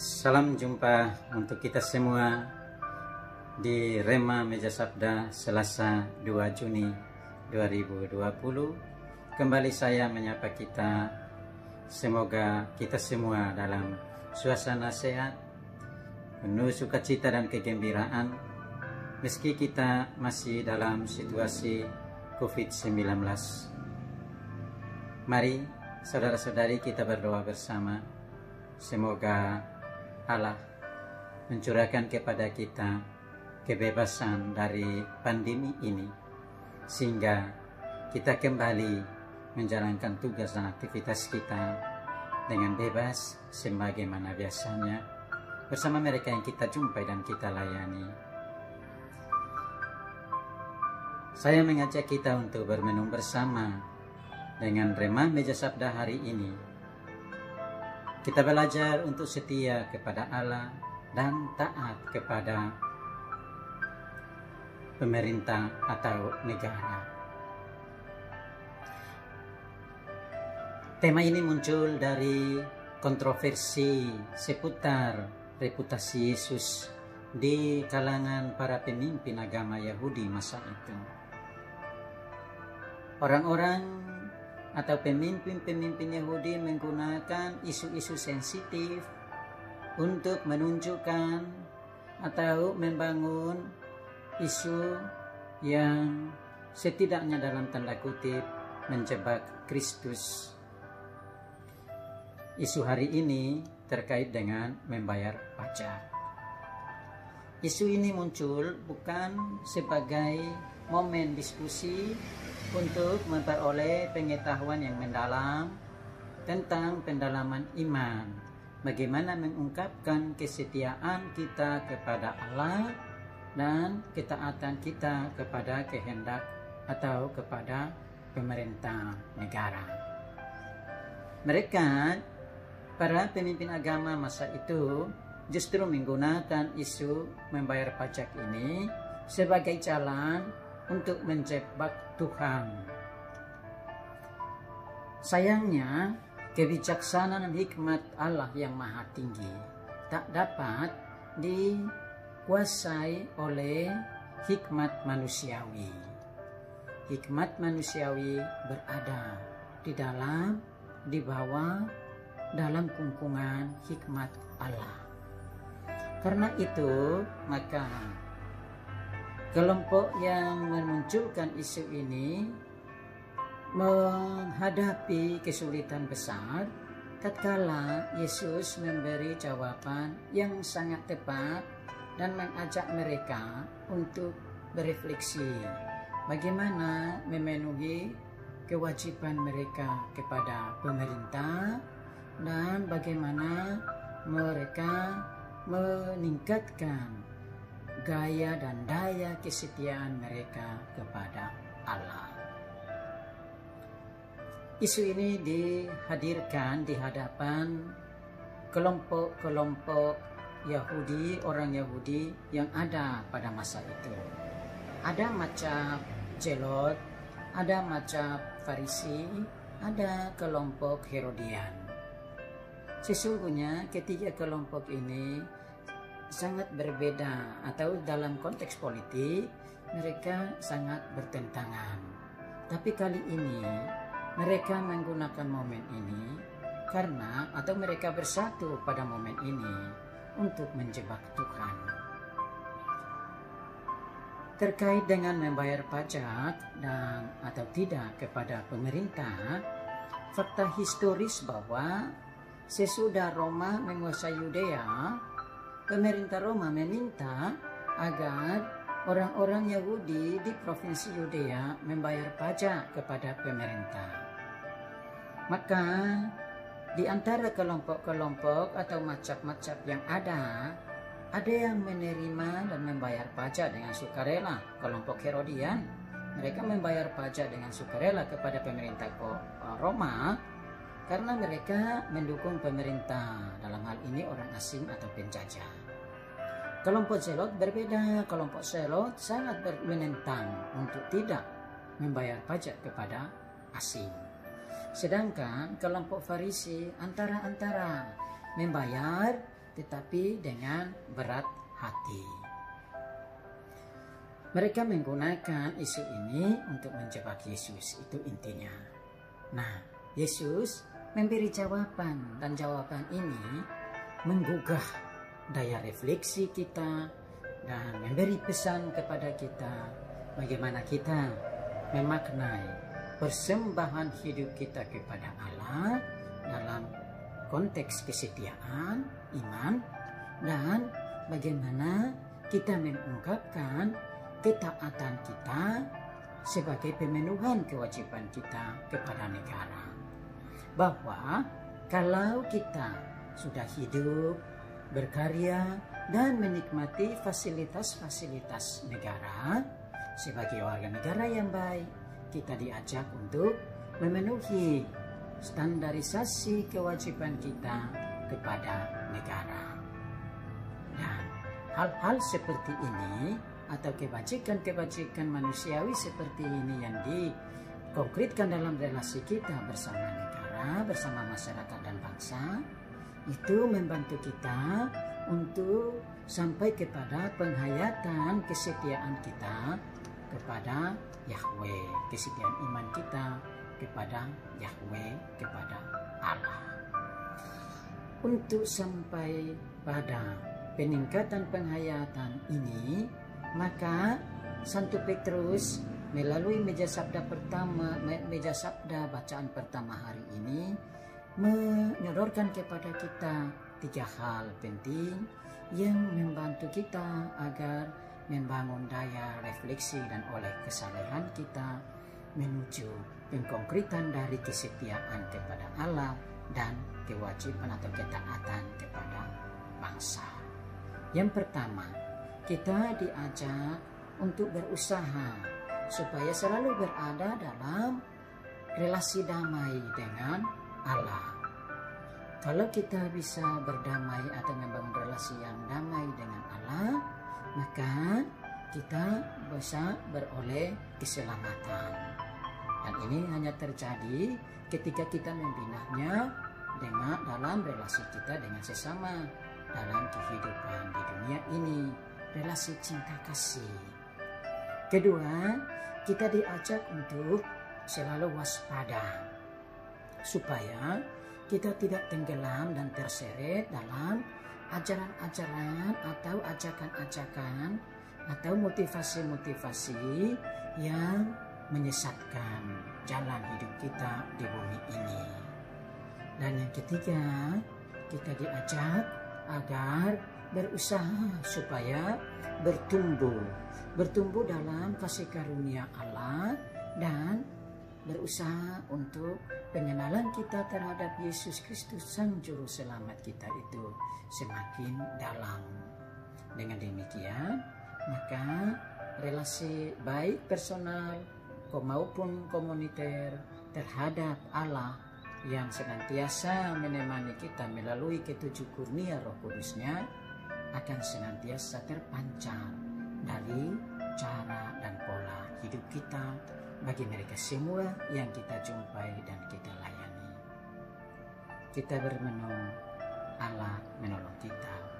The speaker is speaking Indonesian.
Salam jumpa untuk kita semua di Rema Meja Sabda Selasa 2 Juni 2020. Kembali saya menyapa kita. Semoga kita semua dalam suasana sehat, penuh sukacita dan kegembiraan, meski kita masih dalam situasi COVID-19. Mari saudara-saudari kita berdoa bersama. Semoga Allah mencurahkan kepada kita kebebasan dari pandemi ini, sehingga kita kembali menjalankan tugas dan aktivitas kita dengan bebas sebagaimana biasanya bersama mereka yang kita jumpai dan kita layani. Saya mengajak kita untuk bermenung bersama dengan Rema Meja Sabda hari ini. Kita belajar untuk setia kepada Allah dan taat kepada pemerintah atau negara. Tema ini muncul dari kontroversi seputar reputasi Yesus di kalangan para pemimpin agama Yahudi masa itu. Orang-orang atau pemimpin-pemimpin Yahudi menggunakan isu-isu sensitif untuk menunjukkan atau membangun isu yang setidaknya dalam tanda kutip menjebak Kristus. Isu hari ini terkait dengan membayar pajak. Isu ini muncul bukan sebagai momen diskusi untuk memperoleh pengetahuan yang mendalam tentang pendalaman iman, bagaimana mengungkapkan kesetiaan kita kepada Allah dan ketaatan kita kepada kehendak atau kepada pemerintah negara. Mereka, para pemimpin agama masa itu, justru menggunakan isu membayar pajak ini sebagai jalan untuk menjebak Tuhan. Sayangnya, kebijaksanaan dan hikmat Allah yang maha tinggi tak dapat dikuasai oleh hikmat manusiawi. Hikmat manusiawi berada di bawah dalam kungkungan hikmat Allah. Karena itu, maka kelompok yang memunculkan isu ini menghadapi kesulitan besar tatkala Yesus memberi jawaban yang sangat tepat dan mengajak mereka untuk berefleksi bagaimana memenuhi kewajiban mereka kepada pemerintah dan bagaimana mereka meningkatkan gaya dan daya kesetiaan mereka kepada Allah. Isu ini dihadirkan di hadapan kelompok-kelompok Yahudi, orang Yahudi yang ada pada masa itu. Ada macam Zelot, ada macam Farisi, ada kelompok Herodian. Sesungguhnya ketiga kelompok ini sangat berbeda, atau dalam konteks politik mereka sangat bertentangan. Tapi kali ini mereka menggunakan momen ini atau mereka bersatu pada momen ini untuk menjebak Tuhan. Terkait dengan membayar pajak dan atau tidak kepada pemerintah, fakta historis bahwa sesudah Roma menguasai Yudea, pemerintah Roma meminta agar orang-orang Yahudi di provinsi Yudea membayar pajak kepada pemerintah. Maka di antara kelompok-kelompok atau macap-macap yang ada yang menerima dan membayar pajak dengan sukarela. Kelompok Herodian, mereka membayar pajak dengan sukarela kepada pemerintah Roma karena mereka mendukung pemerintah, dalam hal ini orang asing atau penjajah. Kelompok Zelot berbeda. Kelompok Zelot sangat menentang untuk tidak membayar pajak kepada asing. Sedangkan kelompok Farisi antara-antara membayar tetapi dengan berat hati. Mereka menggunakan isu ini untuk menjebak Yesus, itu intinya. Nah, Yesus memberi jawaban, dan jawaban ini menggugah daya refleksi kita dan memberi pesan kepada kita bagaimana kita memaknai persembahan hidup kita kepada Allah dalam konteks kesetiaan, iman, dan bagaimana kita mengungkapkan ketaatan kita sebagai pemenuhan kewajiban kita kepada negara. Bahwa kalau kita sudah hidup, berkarya, dan menikmati fasilitas-fasilitas negara, sebagai warga negara yang baik, kita diajak untuk memenuhi standarisasi kewajiban kita kepada negara. Dan hal-hal seperti ini atau kebajikan-kebajikan manusiawi seperti ini yang dikonkretkan dalam relasi kita bersama negara, bersama masyarakat dan bangsa, itu membantu kita untuk sampai kepada penghayatan kesetiaan kita kepada Yahweh, kesetiaan iman kita kepada Yahweh, kepada Allah. Untuk sampai pada peningkatan penghayatan ini, maka Santo Petrus melalui meja sabda bacaan pertama hari ini menyodorkan kepada kita 3 hal penting yang membantu kita agar membangun daya refleksi dan oleh kesalehan kita menuju pengkonkretan dari kesetiaan kepada Allah dan kewajiban atau ketaatan kepada bangsa. Yang pertama, kita diajak untuk berusaha supaya selalu berada dalam relasi damai dengan Allah. Kalau kita bisa berdamai atau membangun relasi yang damai dengan Allah, maka kita bisa beroleh keselamatan. Dan ini hanya terjadi ketika kita membinanya dalam relasi kita dengan sesama, dalam kehidupan di dunia ini, relasi cinta kasih. Kedua, kita diajak untuk selalu waspada supaya kita tidak tenggelam dan terseret dalam ajaran-ajaran atau ajakan-ajakan atau motivasi-motivasi yang menyesatkan jalan hidup kita di bumi ini. Dan yang ketiga, kita diajak agar berusaha supaya bertumbuh dalam kasih karunia Allah dan berusaha untuk pengenalan kita terhadap Yesus Kristus Sang Juru Selamat kita itu semakin dalam. Dengan demikian, maka relasi baik personal maupun komuniter terhadap Allah yang senantiasa menemani kita melalui ketujuh kurnia Roh Kudus-Nya akan senantiasa terpancar dari cara dan pola hidup kita bagi mereka semua yang kita jumpai dan kita layani. Kita bermenung, Allah menolong kita.